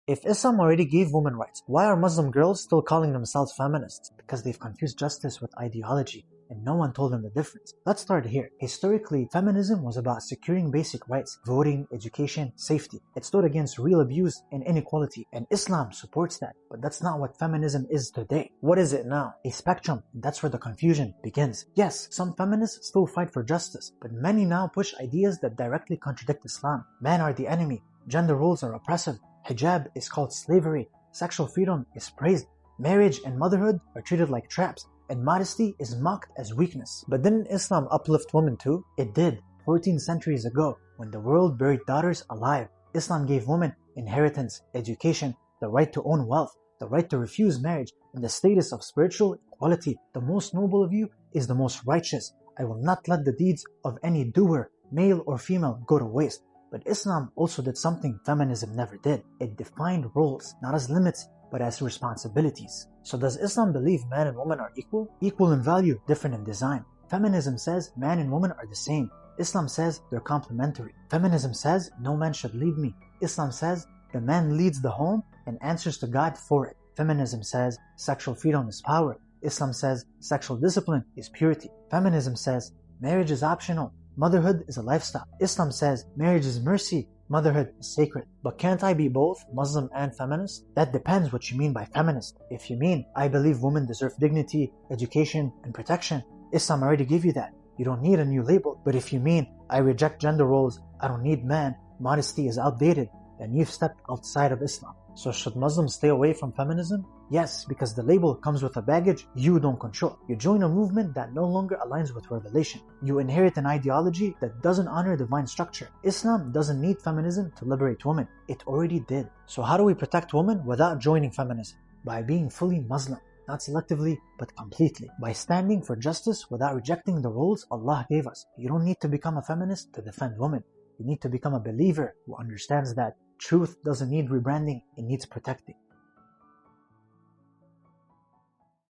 If Islam already gave women rights, why are Muslim girls still calling themselves feminists? Because they've confused justice with ideology, and no one told them the difference. Let's start here. Historically, feminism was about securing basic rights, voting, education, safety. It stood against real abuse and inequality, and Islam supports that. But that's not what feminism is today. What is it now? A spectrum, and that's where the confusion begins. Yes, some feminists still fight for justice, but many now push ideas that directly contradict Islam. Men are the enemy, gender roles are oppressive, hijab is called slavery, sexual freedom is praised, marriage and motherhood are treated like traps, and modesty is mocked as weakness. But didn't Islam uplift women too? It did. 14 centuries ago, when the world buried daughters alive, Islam gave women inheritance, education, the right to own wealth, the right to refuse marriage, and the status of spiritual equality. The most noble of you is the most righteous. I will not let the deeds of any doer, male or female, go to waste. But Islam also did something feminism never did. It defined roles, not as limits, but as responsibilities. So does Islam believe man and woman are equal? Equal in value, different in design. Feminism says man and woman are the same. Islam says they're complementary. Feminism says no man should lead me. Islam says the man leads the home and answers to God for it. Feminism says sexual freedom is power. Islam says sexual discipline is purity. Feminism says marriage is optional. Motherhood is a lifestyle. Islam says marriage is mercy. Motherhood is sacred. But can't I be both Muslim and feminist? That depends what you mean by feminist. If you mean, I believe women deserve dignity, education, and protection, Islam already gave you that. You don't need a new label. But if you mean, I reject gender roles, I don't need man, modesty is outdated, then you've stepped outside of Islam. So should Muslims stay away from feminism? Yes, because the label comes with a baggage you don't control. You join a movement that no longer aligns with revelation. You inherit an ideology that doesn't honor divine structure. Islam doesn't need feminism to liberate women. It already did. So how do we protect women without joining feminism? By being fully Muslim. Not selectively, but completely. By standing for justice without rejecting the roles Allah gave us. You don't need to become a feminist to defend women. You need to become a believer who understands that truth doesn't need rebranding, it needs protecting.